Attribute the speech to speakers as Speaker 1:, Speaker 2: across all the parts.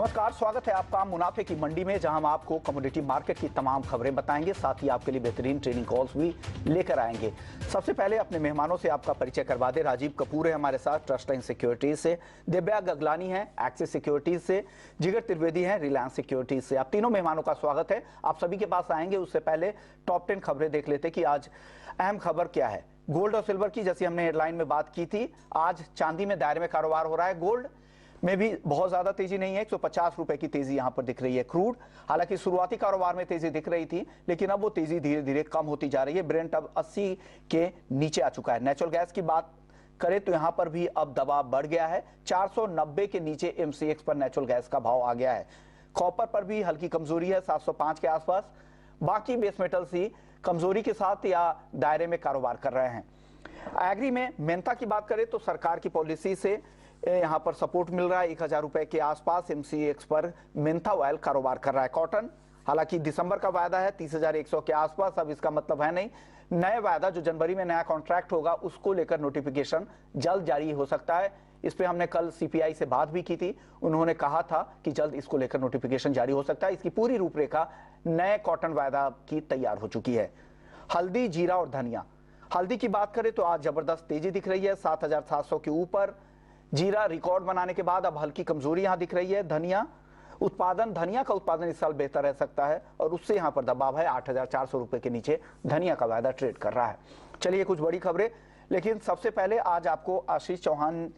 Speaker 1: नमस्कार, स्वागत है आपका मुनाफे की मंडी में, जहां हम आपको कमोडिटी मार्केट की तमाम खबरें बताएंगे, साथ ही आपके लिए बेहतरीन ट्रेनिंग कॉल्स भी लेकर आएंगे। सबसे पहले अपने मेहमानों से आपका परिचय करवा दे। राजीव कपूर है हमारे साथ ट्रस्ट लाइन सिक्योरिटीज से, दिव्या गगलानी है एक्सिस सिक्योरिटीज से, जिगर त्रिवेदी है रिलायंस सिक्योरिटीज से। आप तीनों मेहमानों का स्वागत है। आप सभी के पास आएंगे, उससे पहले टॉप 10 खबरें देख लेते कि आज अहम खबर क्या है। गोल्ड और सिल्वर की, जैसी हमने हेडलाइन में बात की थी, आज चांदी में दायरे में कारोबार हो रहा है। गोल्ड में भी बहुत ज्यादा तेजी नहीं है, 150 रुपए की तेजी यहां पर दिख रही है। क्रूड हालांकि शुरुआती कारोबार में तेजी दिख रही थी, लेकिन अब वो तेजी धीरे धीरे कम होती जा रही है। ब्रेंट अब 80 के नीचे आ चुका है। नेचुरल गैस की बात करें तो यहां पर भी अब दबाव बढ़ गया है, 490 के नीचे MCX पर नेचुरल गैस का भाव आ गया है। कॉपर पर भी हल्की कमजोरी है, 705 के आसपास। बाकी बेस मेटल्स ही कमजोरी के साथ या दायरे में कारोबार कर रहे हैं। एग्री में मेहनता की बात करें तो सरकार की पॉलिसी से यहां पर सपोर्ट मिल रहा है, 1000 रुपए के आसपास MCX पर मेंथा ऑयल कारोबार कर रहा है। कॉटन हालांकि दिसंबर का वायदा है 30,100 के आसपास, अब इसका मतलब है नहीं, नए वायदा जो जनवरी में नया कॉन्ट्रैक्ट होगा उसको लेकर नोटिफिकेशन जल्द जारी हो सकता है। इस पे हमने कल CPI से बात भी की थी, उन्होंने कहा था कि जल्द इसको लेकर नोटिफिकेशन जारी हो सकता है। इसकी पूरी रूपरेखा नए कॉटन वायदा की तैयार हो चुकी है। हल्दी, जीरा और धनिया। हल्दी की बात करें तो आज जबरदस्त तेजी दिख रही है, 7,700 के ऊपर। जीरा रिकॉर्ड बनाने के बाद अब हल्की कमजोरी यहां दिख रही है। धनिया का उत्पादन इस साल बेहतर रह सकता है और उससे यहां पर दबाव है, 8,400 रुपए के नीचे धनिया का वायदा ट्रेड कर रहा है। चलिए कुछ बड़ी खबरें, लेकिन सबसे पहले आज आपको आशीष चौहान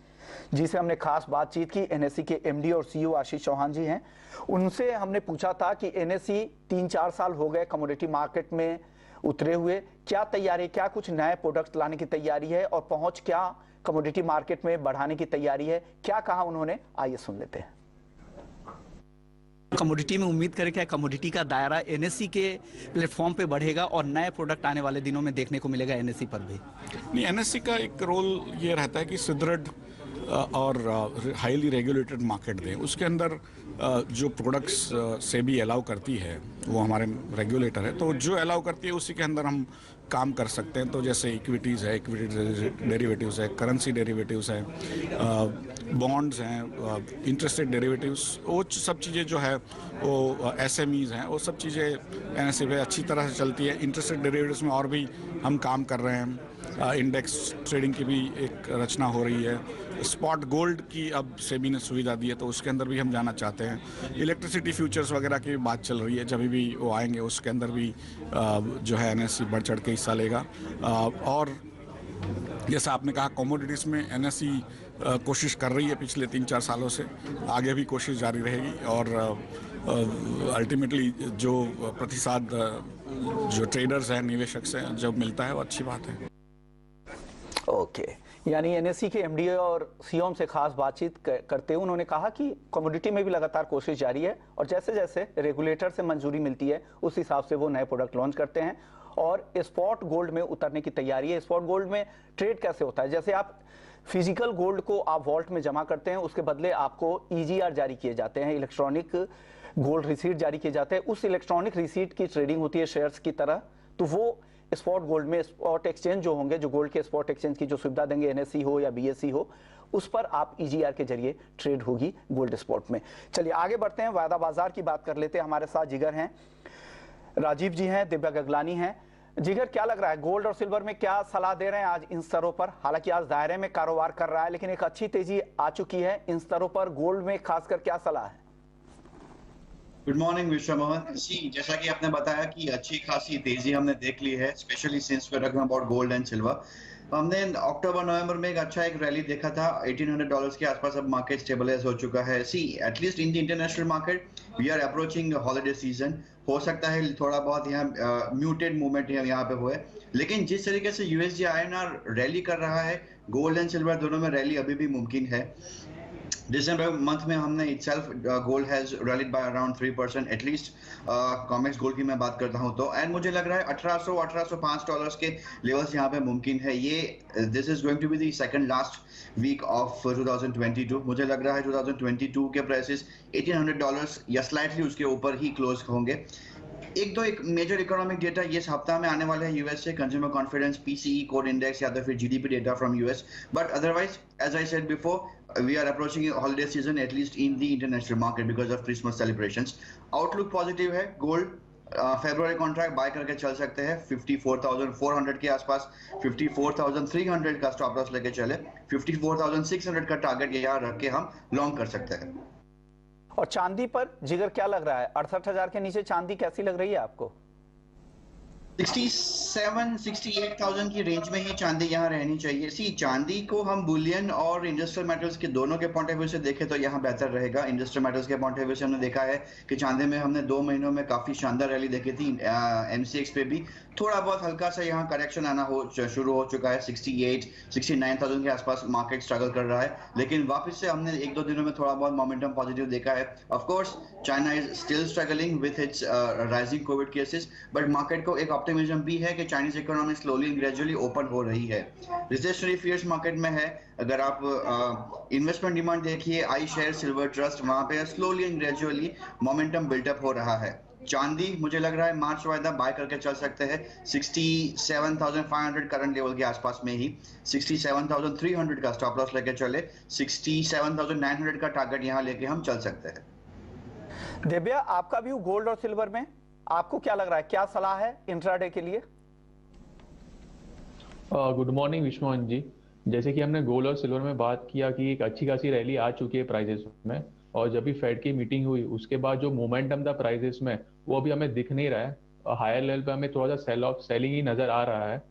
Speaker 1: जी से हमने खास बातचीत की। NSE के MD और CEO आशीष चौहान जी हैं। उनसे हमने पूछा था कि NSE 3-4 साल हो गए कमोडिटी मार्केट में उतरे हुए, क्या तैयारी, क्या कुछ नए प्रोडक्ट लाने की तैयारी है और पहुंच क्या कमोडिटी मार्केट में बढ़ाने की तैयारी है, क्या कहा उन्होंने, आइए सुन लेते हैं।
Speaker 2: कमोडिटी में उम्मीद करें क्या कमोडिटी का दायरा NSE के प्लेटफॉर्म पे बढ़ेगा और नए प्रोडक्ट आने वाले दिनों में देखने को मिलेगा NSE पर भी?
Speaker 3: नहीं, NSE का एक रोल ये रहता है कि सुदृढ़ और हाईली रेगुलेटेड मार्केट दें। उसके अंदर जो प्रोडक्ट्स सेबी अलाउ करती है, वो हमारे रेगुलेटर है, तो जो अलाउ करती है उसी के अंदर हम काम कर सकते हैं। तो जैसे इक्विटीज़ है, इक्विटी डेरिवेटिव्स है, करेंसी डेरिवेटिव्स है, बॉन्ड्स हैं, इंटरेस्ट रेट डेरिवेटिव्स, वो सब चीज़ें जो है वो SMEs हैं, वो सब चीज़ें NSE पे अच्छी तरह से चलती है। इंटरेस्ट रेट डेरिवेटिव्स में और भी हम काम कर रहे हैं। इंडेक्स ट्रेडिंग की भी एक रचना हो रही है। स्पॉट गोल्ड की अब सेबी ने सुविधा दी है, तो उसके अंदर भी हम जाना चाहते हैं। इलेक्ट्रिसिटी फ्यूचर्स वगैरह की बात चल रही है, जब भी वो आएंगे उसके अंदर भी जो है NSE बढ़ चढ़ के हिस्सा लेगा। और जैसा आपने कहा, कमोडिटीज़ में NSE कोशिश कर रही है पिछले 3-4 सालों से, आगे भी कोशिश जारी रहेगी और अल्टीमेटली जो प्रतिसाद जो ट्रेडर्स हैं, निवेशक से जब मिलता है, वो अच्छी बात है।
Speaker 1: ओके, यानी NSE के MD और CEO से खास बातचीत करते हुए उन्होंने कहा कि कमोडिटी में भी लगातार कोशिश जारी है और जैसे जैसे रेगुलेटर से मंजूरी मिलती है उस हिसाब से वो नए प्रोडक्ट लॉन्च करते हैं और स्पॉट गोल्ड में उतरने की तैयारी है। स्पॉट गोल्ड में ट्रेड कैसे होता है? जैसे आप फिजिकल गोल्ड को आप वॉल्ट में जमा करते हैं, उसके बदले आपको EGR जारी किए जाते हैं, इलेक्ट्रॉनिक गोल्ड रिसीट जारी किए जाते हैं। उस इलेक्ट्रॉनिक रिसीट की ट्रेडिंग होती है शेयर्स की तरह। तो वो स्पॉट गोल्ड में, स्पॉट एक्सचेंज जो होंगे, जो गोल्ड के स्पॉट एक्सचेंज की जो सुविधा देंगे, NSE हो या BSE हो, उस पर आप EGR के जरिए ट्रेड होगी गोल्ड स्पॉट में। चलिए आगे बढ़ते हैं, वायदा बाजार की बात कर लेते हैं। हमारे साथ जिगर हैं, राजीव जी हैं, दिव्या गगलानी हैं। जिगर, क्या लग रहा है गोल्ड और सिल्वर में क्या सलाह दे रहे हैं आज इन स्तरों पर? हालांकि आज दायरे में कारोबार कर रहा है, लेकिन एक अच्छी तेजी आ चुकी है इन स्तरों पर। गोल्ड में खासकर क्या सलाह है?
Speaker 4: गुड मॉर्निंग विश्व मोहन जी, जैसा कि आपने बताया कि अच्छी खासी तेजी हमने देख ली है, especially since we are talking about gold and silver. हमने अक्टूबर-नवंबर में एक अच्छा एक रैली देखा था, $1800 के आसपास अब मार्केट स्टेबलाइज हो चुका है। See at least in the international market we are approaching holiday season. हो सकता है थोड़ा बहुत यहाँ म्यूटेड मूवमेंट यहाँ पे हुए, लेकिन जिस तरीके से USD INR रैली कर रहा है, गोल्ड एंड सिल्वर दोनों में रैली अभी भी मुमकिन है। December month में हमने itself gold has rallied by around 3% at least। COMEX gold की मैं बात करता हूं तो, एंड मुझे लग रहा है $1805 के लेवल्स यहाँ पे मुमकिन है। ये this is going to be the second last week of 2022। मुझे लग रहा है 2022 के प्राइसेस $1800 या स्लाइटली उसके ऊपर ही क्लोज होंगे। एक मेजर इकोनॉमिक डेटा ये सप्ताह में आने वाले हैं यूएस से, consumer confidence, PCE core index या तो फिर GDP data from US. But otherwise as I said before, we are approaching a holiday season, at least in the international market because of Christmas celebrations. Outlook positive है. Gold February contract by करके चल सकते हैं 54,400 के आसपास. 54,300 का stop loss लेके चले. 54,600 का टारगेट यहाँ रख के हम लॉन्ग कर सकते हैं.
Speaker 1: और चांदी पर जिगर क्या लग रहा है? 68,000 के नीचे चांदी कैसी लग रही है आपको?
Speaker 4: 67-68,000 की रेंज में ही चांदी यहाँ रहनी चाहिए. सी चांदी को हम बुलियन और इंडस्ट्रियल मेटल्स के दोनों के पॉइंट ऑफ व्यू से देखें तो यहाँ बेहतर रहेगा. इंडस्ट्रियल मेटल्स के पॉइंट ऑफ व्यू से हमने देखा है कि चांदी में हमने 2 महीनों में काफी शानदार रैली देखी थी. MCX पे भी थोड़ा बहुत हल्का सा यहाँ करेक्शन आना शुरू हो चुका है. 68-69,000 के आसपास मार्केट स्ट्रगल कर रहा है, लेकिन वापस से हमने 1-2 दिनों में थोड़ा बहुत मोमेंटम पॉजिटिव देखा है. Of course China is still struggling with its rising Covid cases, but market को एक ऑप्टिमिज्म भी है कि Chinese economy slowly and gradually open हो रही है. रिसेशनरी फियर्स मार्केट में है. अगर आप इन्वेस्टमेंट डिमांड देखिए, आई शेयर सिल्वर ट्रस्ट, वहां पे slowly and gradually momentum buildup हो रहा है. चांदी मुझे लग रहा है मार्च वायदा बाय करके चल सकते हैं 67,500 करंट लेवल के आसपास में ही. 67,300 का स्टॉप लॉस लेके चले. 67,900 का टारगेट यहाँ लेके हम चल सकते हैं.
Speaker 1: दिव्या, आपका व्यू गोल्ड और सिल्वर में आपको क्या लग रहा है? क्या सलाह है इंट्राडे के लिए?
Speaker 5: गुड मॉर्निंग विश्वमोहन जी. जैसे कि हमने गोल्ड और सिल्वर में बात किया कि एक अच्छी खासी रैली आ चुकी है प्राइजेस में, और जब भी फेड की मीटिंग हुई उसके बाद जो मोमेंटम था प्राइजेस में वो अभी हमें दिख नहीं रहा है. हायर लेवल पे हमें थोड़ा सा सेलिंग ही नजर आ रहा है.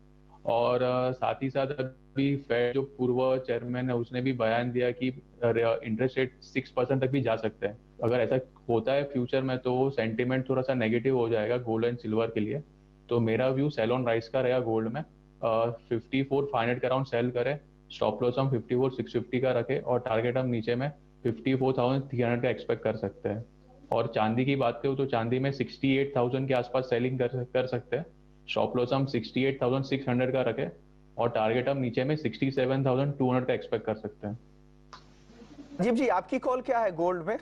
Speaker 5: और साथ ही साथ अभी फेड जो पूर्व चेयरमैन है उसने भी बयान दिया कि इंटरेस्ट रेट 6% तक भी जा सकते हैं. अगर ऐसा होता है फ्यूचर में तो सेंटिमेंट थोड़ा सा नेगेटिव हो जाएगा गोल्ड एंड सिल्वर के लिए. तो मेरा व्यू सेल ऑन राइस का रहेगा. गोल्ड में 54,500 के अराउंड सेल करें, स्टॉप लॉस हम 54,650 का रखें, और टारगेट हम नीचे में 54,300 का एक्सपेक्ट कर सकते हैं. और चांदी की बात करूँ तो चांदी में 68,000 के आसपास सेलिंग कर सकते हैं. स्टॉप लॉस हम 68,600 का रखें, और टारगेट हम नीचे में 67,200 का एक्सपेक्ट कर सकते हैं.
Speaker 1: जी, आपकी कॉल क्या है गोल्ड में?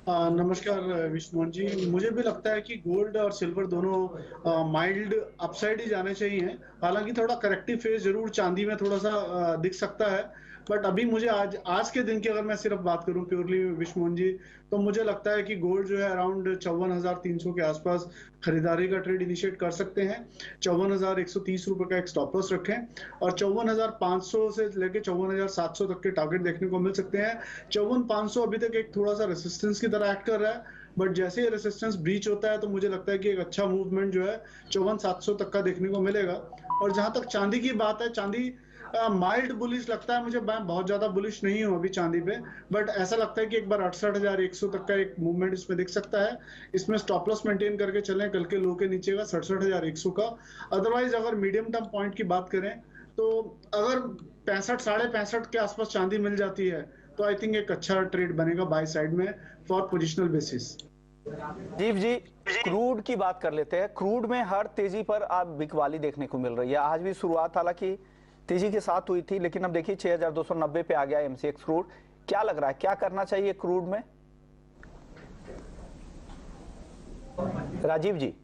Speaker 6: नमस्कार विष्णुमोहन जी. मुझे भी लगता है कि गोल्ड और सिल्वर दोनों माइल्ड अपसाइड ही जाने चाहिए. हालांकि थोड़ा करेक्टिव फेज जरूर चांदी में थोड़ा सा दिख सकता है, बट अभी मुझे आज के दिन की अगर मैं सिर्फ बात करूं प्योरली विष्णुमोहन जी, तो मुझे लगता है कि गोल्ड जो है अराउंड 54,300 के आसपास खरीदारी का ट्रेड इनिशिएट कर सकते हैं. 54,130 रुपए का एक स्टॉप लॉस रखें, और 54,500 से लेके 54,700 तक के टारगेट देखने को मिल सकते हैं. 54,500 अभी तक एक थोड़ा सा रेसिस्टेंस की तरह एक्ट कर रहा है, बट जैसे ये रेसिस्टेंस ब्रीच होता है तो मुझे लगता है कि एक अच्छा मूवमेंट जो है 54,700 तक का देखने को मिलेगा. और जहां तक चांदी की बात है, चांदी माइल्ड बुलिश लगता है मुझे. मैं बहुत ज्यादा बुलिश नहीं हूं अभी चांदी पे, बट ऐसा लगता है कि एक बार 68,100 तक का एक मूवमेंट इसमें दिख सकता है. इसमें स्टॉप लॉस मेंटेन करके चलें कल के लो के नीचे का 67,100 का. अदरवाइज अगर मीडियम टर्म पॉइंट की बात करें तो अगर 65 65.5 के आसपास चांदी मिल जाती है तो आई थिंक एक अच्छा ट्रेड बनेगा बाय साइड में फॉर पोजिशनल बेसिस.
Speaker 1: जी, क्रूड की बात कर लेते हैं. क्रूड में हर तेजी पर आप बिकवाली देखने को मिल रही है. आज भी शुरुआत हालांकि तेजी के साथ हुई थी, लेकिन अब देखिए 6,290 पे आ गया MCX क्रूड. क्या लग रहा है, क्या करना चाहिए क्रूड में? राजीव जी.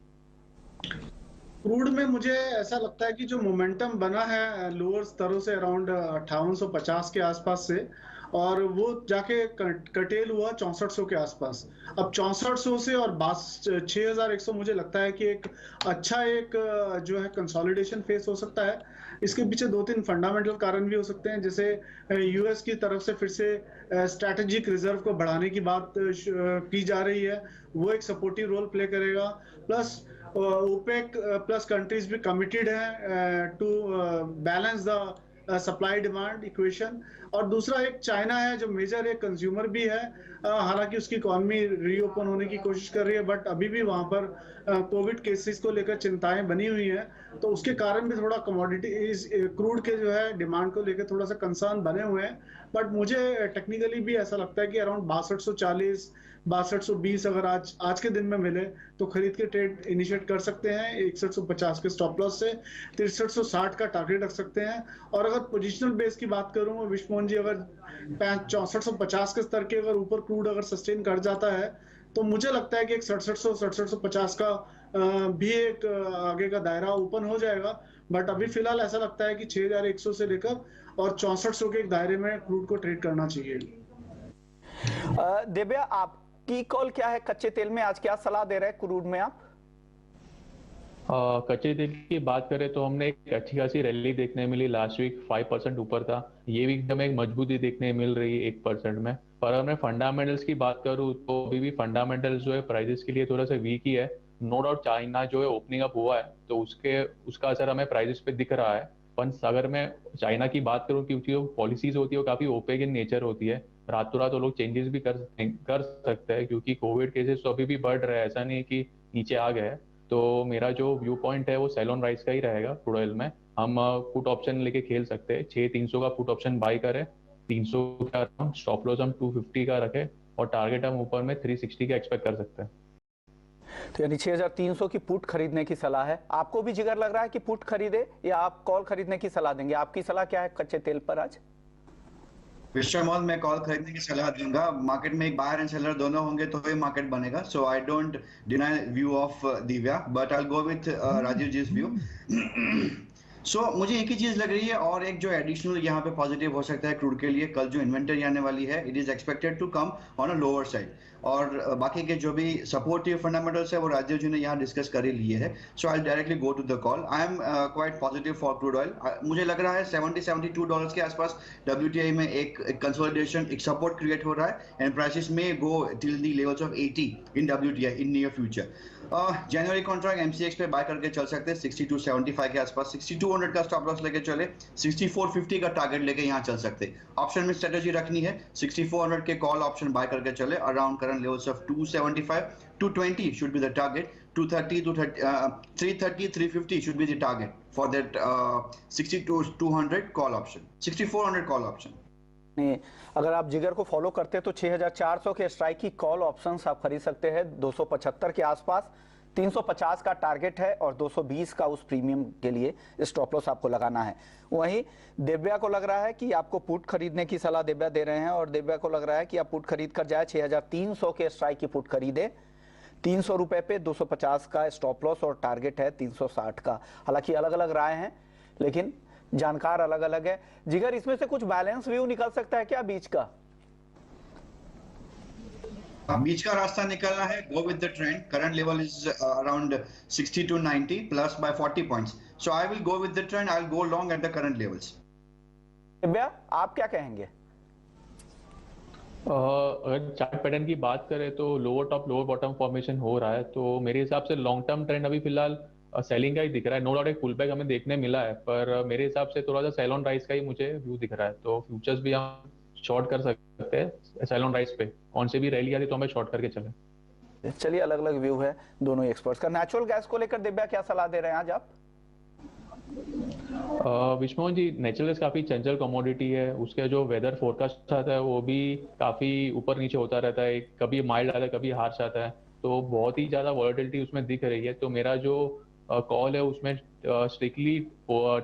Speaker 6: क्रूड में मुझे ऐसा लगता है कि जो मोमेंटम बना है लोअर स्तरों से अराउंड 5850 के आसपास से, और वो जाके कटेल हुआ 6400 के आसपास. अब 6400 से और 6100 मुझे लगता है कि एक अच्छा एक जो है कंसोलिडेशन फेस हो सकता है. इसके पीछे 2-3 फंडामेंटल कारण भी हो सकते हैं, जैसे यूएस की तरफ से फिर से स्ट्रैटेजिक रिजर्व को बढ़ाने की बात की जा रही है, वो एक सपोर्टिव रोल प्ले करेगा. प्लस ओपेक प्लस कंट्रीज भी कमिटेड है to balance the supply demand equation. और दूसरा एक चाइना है जो मेजर एक कंज्यूमर भी है. हालांकि उसकी इकोनॉमी रीओपन होने की कोशिश कर रही है, बट अभी भी वहां पर कोविड केसेस को लेकर चिंताएं बनी हुई हैं. तो उसके कारण भी थोड़ा कमोडिटीज क्रूड के जो है डिमांड को लेकर थोड़ा सा कंसर्न बने हुए हैं. बट मुझे टेक्निकली भी ऐसा लगता है कि अराउंड 6240 6220 अगर आज के दिन में मिले तो खरीद के ट्रेड इनिशिएट कर सकते हैं. 6150 के स्टॉप लॉस से 6360 का टारगेट रख सकते हैं. और अगर पोजिशनल बेस की बात करूं विष्णुमोहन जी, अगर 6450 के स्तर के अगर ऊपर क्रूड अगर सस्टेन कर जाता है तो मुझे लगता है कि एक 6700 6750 का भी एक आगे का दायरा ओपन हो जाएगा। बट अभी फिलहाल ऐसा लगता है कि 6100 से लेकर और 6400 के एक दायरे में क्रूड को ट्रेड करना चाहिए।
Speaker 1: दिव्या, आपकी कॉल क्या है कच्चे तेल में? आज क्या सलाह दे रहे हैं क्रूड में आप?
Speaker 5: कच्चे तेल की बात करें तो हमने एक अच्छी खासी रैली देखने मिली लास्ट वीक, 5% ऊपर था। ये वीक हमें एक मजबूती देखने मिल रही है 1% में। पर अगर मैं फंडामेंटल्स की बात करूं तो अभी भी फंडामेंटल्स जो है प्राइसेस के लिए थोड़ा सा वीक ही है। नो डाउट चाइना जो है ओपनिंग अप हुआ है तो उसका असर हमें प्राइसेस पे दिख रहा है। पर अगर मैं चाइना की बात करूं, क्योंकि वो पॉलिसीज होती है वो काफी ओपेक इन नेचर होती है, रातों रात वो लोग चेंजेस भी कर सकते हैं, क्योंकि कोविड केसेस तो अभी भी बढ़ रहे हैं, ऐसा नहीं कि नीचे आ गए। तो मेरा जो व्यू पॉइंट है वो सेल ऑन राइस का ही रहेगा। क्रूड ऑयल में हम पुट ऑप्शन लेके खेल सकते हैं। 6300 का पुट ऑप्शन बाय करें, 300 का स्टॉप लॉस हम 250 का रखें और टारगेट हम ऊपर में 360 का एक्सपेक्ट कर सकते हैं।
Speaker 1: तो यानी 6300 की पुट खरीदने की सलाह है। आपको भी जिगर लग रहा है कि पुट खरीदे या आप कॉल खरीदने की सलाह देंगे? आपकी सलाह क्या है कच्चे तेल पर आज?
Speaker 4: विश्वमोहन, मैं कॉल खरीदने की सलाह दूंगा। मार्केट में एक बायर एंड सेलर दोनों होंगे तो ही मार्केट बनेगा। So I don't deny view of Divya, but I go with Rajiv ji's view. सो मुझे एक ही चीज लग रही है, और एक जो एडिशनल यहाँ पे पॉजिटिव हो सकता है क्रूड के लिए, कल जो इन्वेंटरी आने वाली है it is expected to come on a lower side. और बाकी के जो भी सपोर्टिव फंडामेंटल्स है वो राजीव जी ने यहाँ डिस्कस कर ही लिए है। So I directly go to the call. I am quite positive for crude oil. मुझे लग रहा है 70-72 डॉलर्स के आसपास WTI में एक कंसोलिडेशन, एक सपोर्ट क्रिएट हो रहा है एंड प्राइसेस में go till the levels of 80 in WTI in near future. January contract MCX पे बाय करके चल सकते हैं 6275 के आसपास। 6200 का स्टॉप लॉस लेके चले, 6450 का टारगेट लेके यहाँ चल सकते हैं। ऑप्शन में स्ट्रेटेजी रखनी है, 6400 के कॉल ऑप्शन बाय करके चले around current levels of 275, 220 should be the target, 230 to 330, 350 should be the target for that 6200 call option, 6400 call option.
Speaker 1: अगर आप जिगर को फॉलो करते हैं तो 6400 के स्ट्राइक की कॉल ऑप्शंस आप खरीद सकते हैं 275 के आसपास। 350 का टारगेट है और 220 का उस प्रीमियम के लिए स्टॉप लॉस आपको लगाना है। वहीं दिव्या को लग रहा है कि आपको पुट खरीदने की सलाह दिव्या दे रहे हैं, और दिव्या को लग रहा है कि आप पुट खरीद कर जाए 6300 के स्ट्राइक की पुट खरीदे 300 रुपए पे, 250 का स्टॉप लॉस और टारगेट है 360 का। हालांकि अलग अलग राय हैं लेकिन जानकार अलग अलग है। जिगर, इसमें से कुछ बैलेंस व्यू निकल सकता है क्या बीच का?
Speaker 4: बीच का रास्ता निकलना है, go with the trend. Current level is around 60 to 90 plus by 40 points. So I will go with the trend, I will go long at the current levels.
Speaker 1: Divya, आप क्या कहेंगे?
Speaker 5: अगर चार्ट पैटर्न की बात करें तो lower top lower bottom formation हो रहा है, तो मेरे हिसाब से लॉन्ग टर्म ट्रेंड अभी फिलहाल सेलिंग का ही दिख रहा है। नो डाउट एक पुल बैक हमें देखने मिला है, पर मेरे हिसाब से थोड़ा सा सेल ऑन राइस का ही मुझे व्यू दिख रहा है। तो फ्यूचर्स भी हम शॉर्ट कर सकते हैं सेल ऑन राइस पे, कौन से भी रैली आती तो हमें शॉर्ट करके चले।
Speaker 1: चलिए, अलग अलग व्यू है दोनों एक्सपर्ट्स का। नेचुरल गैस को लेकर दिव्या क्या सलाह दे रहे हैं आज आप?
Speaker 5: विष्णु जी, नेचुरल गैस काफी चंचल कमोडिटी है। उसके जो वेदर फोरकास्ट आता है वो भी काफी ऊपर नीचे होता रहता है, कभी माइल्ड आता है कभी हार्श आता है, तो बहुत ही ज्यादा वॉलेटिलिटी उसमें दिख रही है। तो मेरा जो कॉल है उसमें स्ट्रिक्टली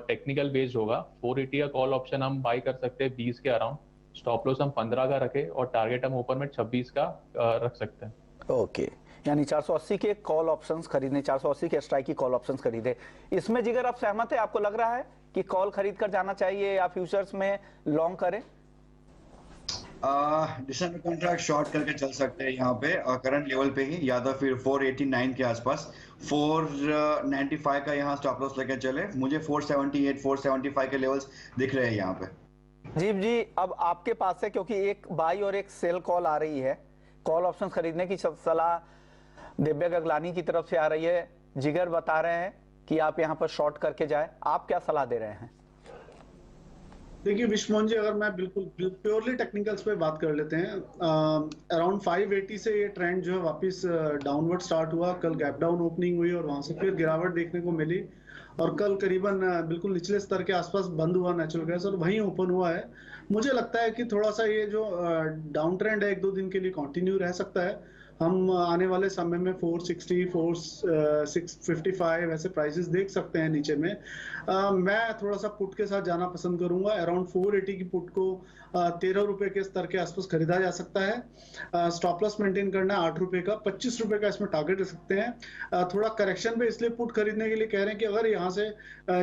Speaker 5: टेक्निकल बेस्ड होगा। 480 का कॉल ऑप्शन हम बाई कर सकते हैं 20 के अराउंड, स्टॉप लॉस हम 15 का रखें और टारगेट हम ऊपर में 26 का रख सकते हैं।
Speaker 1: ओके, यानी 480 के कॉल ऑप्शंस खरीदने, 480 के स्ट्राइक की कॉल ऑप्शंस खरीदे। इसमें जिगर आप सहमत है? आपको लग रहा है कि कॉल खरीद कर जाना चाहिए या फ्यूचर्स में लॉन्ग करें?
Speaker 4: दिसंबर कॉन्ट्रैक्ट शॉर्ट करके चल सकते हैं यहाँ पे करंट लेवल पे ही, या तो फिर 489 के आसपास। 495 का यहाँ स्टॉप लॉस लेके चले। मुझे 478 475 के लेवल्स दिख रहे हैं यहाँ पे।
Speaker 1: जीव जी, अब आपके पास है, क्योंकि एक बाई और एक सेल कॉल आ रही है। कॉल ऑप्शन खरीदने की सलाह दिव्या गगलानी की तरफ से आ रही है। जिगर बता रहे हैं कि आप यहाँ पर शॉर्ट करके जाए, आप क्या सलाह दे रहे हैं?
Speaker 6: देखिए विश्वमोहन जी, अगर मैं बिल्कुल प्योरली टेक्निकल्स पे बात कर लेते हैं, अराउंड 580 से ये ट्रेंड जो है वापस डाउनवर्ड स्टार्ट हुआ। कल गैप डाउन ओपनिंग हुई और वहां से फिर गिरावट देखने को मिली, और कल करीबन बिल्कुल निचले स्तर के आसपास बंद हुआ नेचुरल गैस और वहीं ओपन हुआ है। मुझे लगता है कि थोड़ा सा ये जो डाउन ट्रेंड है 1-2 दिन के लिए कंटिन्यू रह सकता है, हम आने वाले समय में 460, 655 ऐसे प्राइसेस देख सकते हैं नीचे में। मैं थोड़ा सा पुट के साथ जाना पसंद करूंगा। अराउंड 480 की पुट को 13 रुपए के स्तर के आसपास खरीदा जा सकता है। स्टॉप लॉस मेंटेन करना 8 रुपए का, 25 रुपए का इसमें टारगेट रख सकते हैं। थोड़ा करेक्शन पे इसलिए पुट खरीदने के लिए कह रहे हैं कि अगर यहाँ से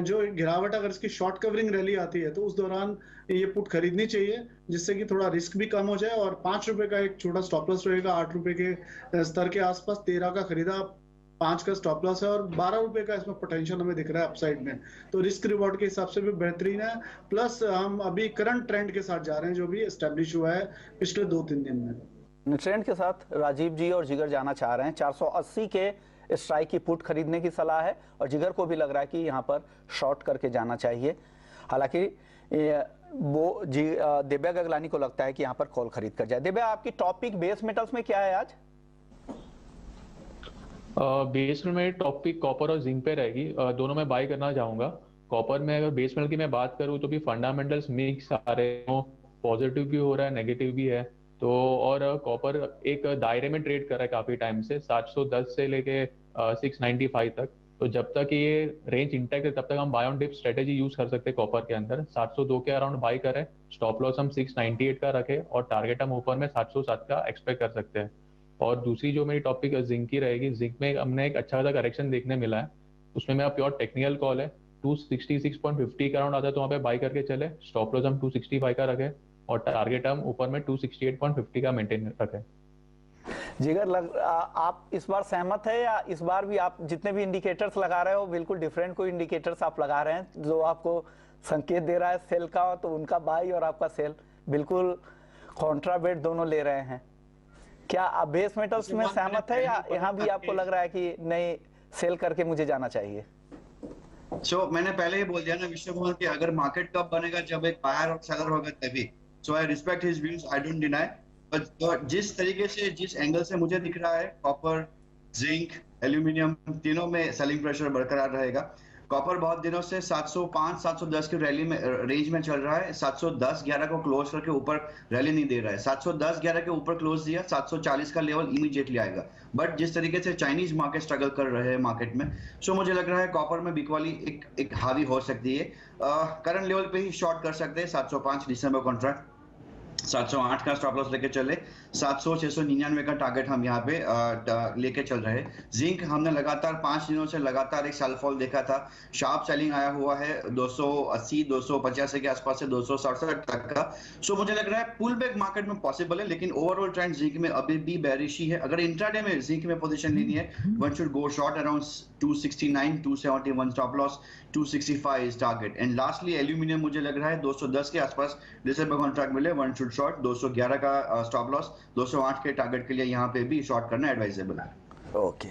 Speaker 6: जो गिरावट, अगर इसकी शॉर्ट कवरिंग रैली आती है तो उस दौरान ये पुट खरीदनी चाहिए, जिससे कि थोड़ा रिस्क भी कम हो जाए। और 5 रुपए का एक छोटा स्टॉप लॉस रहेगा 8 रुपए के स्तर के आसपास। 13 का खरीदा, 5 का स्टॉप लॉस है और 12 रुपए का इसमें पोटेंशियल हमें दिख रहा है अपसाइड में, तो रिस्क रिवॉर्ड के हिसाब से भी बेहतरीन है। प्लस हम अभी करंट ट्रेंड के साथ जा रहे हैं जो भी एस्टेब्लिश हुआ है पिछले 2-3 दिन में।
Speaker 1: ट्रेंड के साथ राजीव जी और जिगर जाना चाह रहे हैं। 480 के स्ट्राइक की पुट खरीदने की सलाह है और जिगर को भी लग रहा है कि यहाँ पर शॉर्ट करके जाना चाहिए। हालांकि वो दिव्या गगलानी को लगता है कि यहाँ पर कॉल खरीद कर जाए। दिव्या, आपकी टॉपिक बेस मेटल्स में क्या है आज?
Speaker 5: बेस में टॉपिक कॉपर और जिंक पे रहेगी। दोनों में बाय करना चाहूंगा। कॉपर में अगर बेस मेटल की मैं बात करूं तो भी फंडामेंटल्स मिक्स आ रहे हैं, पॉजिटिव भी हो रहा है, नेगेटिव भी है। तो और कॉपर एक दायरे में ट्रेड कर रहा है काफी टाइम से, 710 से लेके 695 तक। तो जब तक ये रेंज इंटैक्ट है तब तक हम buy on dip strategy use कर सकते हैं कॉपर के अंदर। 702 के अराउंड बाय करें, स्टॉप लॉस हम 698 का रखें और टारगेट हम ऊपर में 707 का एक्सपेक्ट कर सकते हैं। और दूसरी जो मेरी टॉपिक जिंक की रहेगी, जिंक में हमने एक अच्छा खासा करेक्शन देखने मिला है, उसमें मेरा प्योर टेक्निकल कॉल है। 266.50 के अराउंड आता है तो वहाँ पे बाय करके चले, स्टॉप लॉस हम 265 का रखें और टारगेट हम ऊपर में 268.50 का मेंटेन रखें।
Speaker 1: जिगर, आप इस बार सहमत है या इस बार भी आप जितने भी इंडिकेटर्स लगा रहे हो बिल्कुल डिफरेंट कोई इंडिकेटर्स आप लगा रहे हैं जो आपको संकेत दे रहा है सेल का, तो उनका बाई और आपका सेल बिल्कुल कॉन्ट्रावेट दोनों ले रहे हैं? क्या आप बेस मेटल्स में सहमत है या यहाँ भी आपको लग रहा है कि नहीं सेल करके मुझे जाना चाहिए?
Speaker 4: मैंने पहले ही बोल दिया ना विश्व मोहन कि अगर मार्केट कब बनेगा जब एक बायर और सेलर होगा तभी। I respect his views, I don't deny. But जिस तरीके से, जिस एंगल से मुझे दिख रहा है, कॉपर, जिंक, एल्यूमिनियम तीनों में सेलिंग प्रेशर बरकरार रहेगा। कॉपर बहुत दिनों से 705, 710 की रैली में रेंज में चल रहा है। 710-11 को क्लोज करके ऊपर रैली नहीं दे रहा है। 710-11 के ऊपर क्लोज दिया, 740 का लेवल इमीडिएटली आएगा। बट जिस तरीके से चाइनीज मार्केट स्ट्रगल कर रहे हैं मार्केट में, मुझे लग रहा है कॉपर में बिकवाली एक हावी हो सकती है। करंट लेवल पे ही शॉर्ट कर सकते हैं। 705 दिसंबर कॉन्ट्रैक्ट, 708 का स्टॉप लॉस लेके चले, 700-699 का टारगेट हम यहाँ पे लेके चल रहे हैं। जिंक हमने लगातार 5 दिनों से लगातार एक सेल फॉल देखा था। शार्प सेलिंग आया हुआ है 280, 285 के आसपास से 267 तक का। मुझे लग रहा है पुल बैक मार्केट में पॉसिबल है, लेकिन ओवरऑल ट्रेंड जिंक में अभी भी बेरिश ही है। अगर इंट्राडे में जिंक में पोजीशन लेनी है, one should go short around 269, 271 stop loss, 265 is target. And lastly aluminium मुझे लग रहा है 210 के आसपास दिसंबर कॉन्ट्रैक्ट मिले, वन शुड शॉर्ट, 211 का स्टॉप लॉस, 208 के टारगेट के लिए यहाँ पे भी शॉर्ट करना एडवाइजेबल है।
Speaker 1: ओके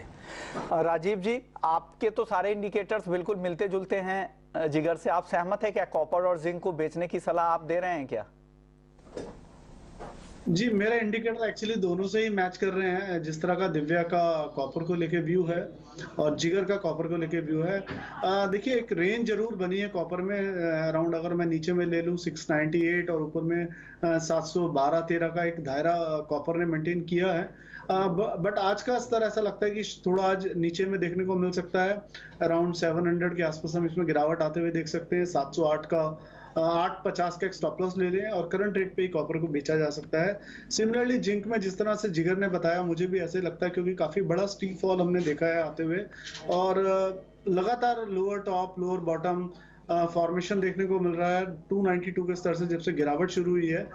Speaker 1: राजीव जी, आपके तो सारे इंडिकेटर्स बिल्कुल मिलते जुलते हैं जिगर से। आप सहमत है क्या? कॉपर और जिंक को बेचने की सलाह आप दे रहे हैं क्या?
Speaker 6: जी, मेरा इंडिकेटर एक्चुअली दोनों से ही मैच कर रहे हैं। जिस तरह का दिव्या का कॉपर को लेके व्यू है और जिगर का कॉपर को लेके व्यू है। देखिए, एक रेंज जरूर बनी है कॉपर में। अराउंड अगर मैं नीचे में ले लूं 698 और ऊपर में 712-13 का एक दायरा कॉपर ने मेंटेन किया है। बट आज का स्तर ऐसा लगता है कि थोड़ा आज नीचे में देखने को मिल सकता है। अराउंड 700 के आसपास हम इसमें गिरावट आते हुए देख सकते हैं। 708 का 850 का एक स्टॉप लॉस ले लें और करंट रेट पे ही कॉपर को बेचा जा सकता है। सिमिलरली जिंक में जिस तरह से जिगर ने बताया, मुझे भी ऐसे लगता है, क्योंकि काफी बड़ा स्टीप फॉल हमने देखा है आते हुए और लगातार lower top lower bottom formation देखने को मिल रहा है 292 के स्तर से जब से गिरावट शुरू हुई है।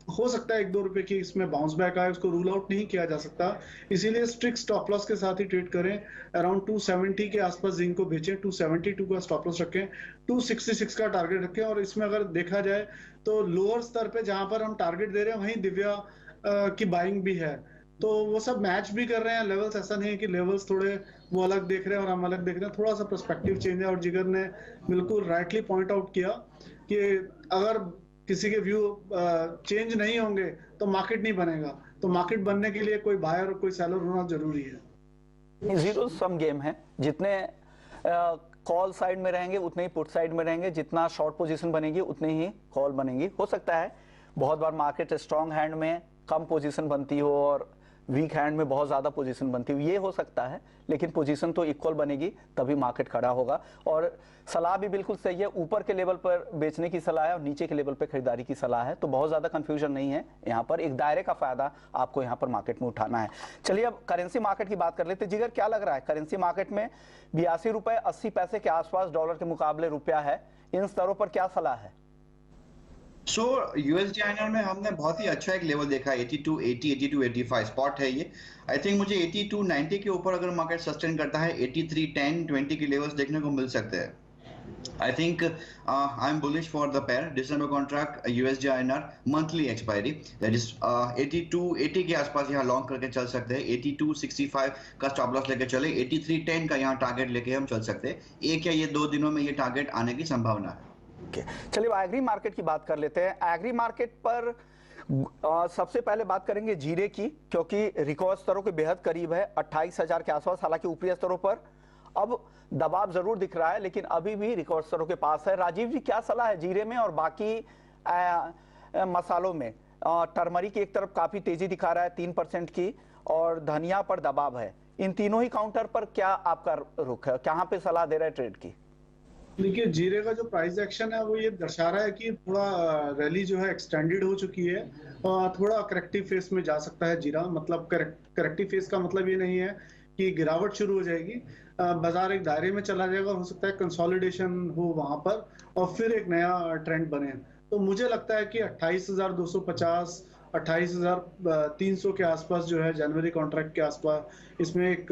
Speaker 6: हो सकता है 1-2 रुपए की इसमें बाउंस बैक आए, उसको रूल आउट नहीं किया जा सकता। इसीलिए स्ट्रिक्ट स्टॉप लॉस के साथ ही ट्रेड करें। अराउंड 270 के आसपास जिंक को बेचें, 272 का स्टॉप लॉस रखें, 266 का टारगेट रखें। और इसमें अगर देखा जाए तो लोअर स्तर पे जहां पर हम टारगेट दे रहे हैं वहीं दिव्या की बाइंग भी है, तो वो सब मैच भी कर रहे हैं लेवल्स। ऐसा नहीं है कि लेवल्स थोड़े वो अलग देख रहे हैं और हम अलग देख रहे हैं। थोड़ा सा पर्सपेक्टिव चेंज है और जिगर ने बिल्कुल राइटली पॉइंट आउट किया कि अगर किसी के व्यू चेंज नहीं होंगे तो मार्केट नहीं बनेगा। तो मार्केट बनने के लिए कोई बायर और कोई सेलर होना जरूरी है।
Speaker 1: जीरो सम गेम है। जितने कॉल साइड में रहेंगे उतने ही पुट साइड में रहेंगे। जितना शॉर्ट पोजीशन बनेगी उतनी ही कॉल बनेगी। हो सकता है बहुत बार मार्केट स्ट्रॉन्ग हैंड में कम पोजीशन बनती हो और वीक हैंड में बहुत ज़्यादा पोजीशन बनती हुई, ये हो सकता है, लेकिन पोजीशन तो इक्वल बनेगी तभी मार्केट खड़ा होगा। और सलाह भी बिल्कुल सही है, ऊपर के लेवल पर बेचने की सलाह है और नीचे के लेवल पर खरीदारी की सलाह है, तो बहुत ज़्यादा कंफ्यूजन नहीं है यहाँ पर। एक दायरे का फायदा आपको यहाँ पर मार्केट में उठाना है। चलिए अब करेंसी मार्केट की बात कर लेते हैं। जिगर, क्या लग रहा है करेंसी मार्केट में 82 रुपए 80 पैसे के आसपास डॉलर के मुकाबले रुपया है, इन स्तरों पर क्या सलाह है?
Speaker 4: सो यूएसडी आईएनआर में हमने बहुत ही अच्छा एक लेवल देखा, 8280 8285 स्पॉट है ये। आई थिंक मुझे 8290 के ऊपर अगर मार्केट सस्टेन करता है 8310 20 के लेवल्स देखने को मिल सकते हैं। I think I'm bullish for the pair December contract USD INR monthly expiry, that is 8280 के आसपास यहाँ लॉन्ग करके चल सकते हैं। 8265 का स्टॉप लॉस लेके चले, 8310 का यहाँ टारगेट लेके हम चल सकते हैं। एक या ये 2 दिनों में ये टारगेट आने की संभावना है।
Speaker 1: चलिए एग्री मार्केट की बात कर लेते हैं। एग्री मार्केट पर सबसे पहले बात करेंगे जीरे की, क्योंकि रिकॉर्ड स्तरों के बेहद करीब है 28,000 के आसपास। हालांकि ऊपरी स्तरों पर अब दबाव जरूर दिख रहा है, लेकिन अभी भी रिकॉर्ड स्तरों के पास है। राजीव जी, क्या सलाह है जीरे में और बाकी मसालों में? टर्मरिक एक तरफ काफी तेजी दिखा रहा है 3% की, और धनिया पर दबाव है। इन तीनों ही काउंटर पर क्या आपका रुख है, कहां पे सलाह दे रहे हैं ट्रेड की?
Speaker 6: देखिए, जीरे का जो प्राइस एक्शन है वो ये दर्शा रहा है कि थोड़ा रैली जो है एक्सटेंडेड हो चुकी है और थोड़ा करेक्टिव फेस में जा सकता है जीरा। मतलब करेक्टिव फेस का मतलब ये नहीं है कि गिरावट शुरू हो जाएगी, बाजार एक दायरे में चला जाएगा, हो सकता है कंसोलिडेशन हो वहां पर और फिर एक नया ट्रेंड बने। तो मुझे लगता है कि 28,250 28,300 के आसपास जो है जनवरी कॉन्ट्रैक्ट के आसपास, इसमें एक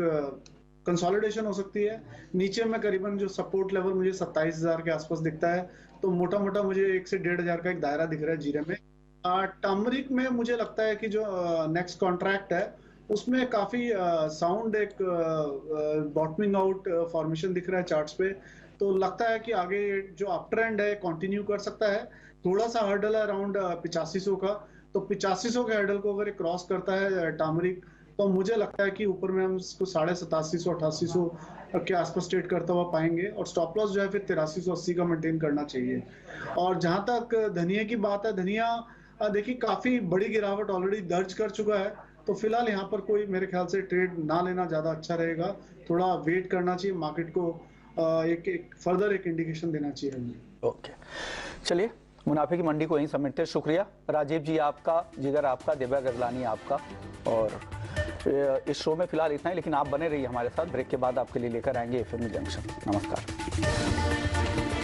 Speaker 6: कंसोलिडेशन हो सकती है। नीचे में करीबन जो सपोर्ट लेवल मुझे 27,000 के आसपास दिखता है, तो मोटा मोटा मुझे 1 से 1,500 का एक दायरा दिख रहा है जीरे में। टर्मरिक में मुझे लगता है कि जो नेक्स्ट कॉन्ट्रैक्ट है उसमें काफी साउंड एक बॉटमिंग आउट फॉर्मेशन दिख रहा है चार्ट्स पे। तो लगता है कि आगे जो अप ट्रेंड है कंटिन्यू कर सकता है। थोड़ा सा हर्डल है अराउंड 8500 का, तो 8500 के हर्डल को अगर क्रॉस करता है टर्मरिक, तो मुझे लगता है कि ऊपर में हम इसको 8750 8800 के आसपास ट्रेड करता हुआ पाएंगे और स्टॉप लॉस जो है फिर 8380 का मेंटेन करना चाहिए। और जहां तक धनिया की बात है, धनिया देखिए काफी बड़ी गिरावट ऑलरेडी दर्ज कर चुका है, तो फिलहाल यहाँ पर कोई मेरे ख्याल से ट्रेड ना लेना ज्यादा अच्छा रहेगा। थोड़ा वेट करना चाहिए, मार्केट को एक फर्दर एक इंडिकेशन देना चाहिए।
Speaker 1: ओके, चलिए मुनाफे की मंडी को यहीं समेटते हैं। शुक्रिया राजीव जी आपका, जिगर आपका, दिव्या गजलानी आपका। और इस शो में फिलहाल इतना ही, लेकिन आप बने रहिए हमारे साथ। ब्रेक के बाद आपके लिए लेकर आएंगे एफएम जंक्शन। नमस्कार।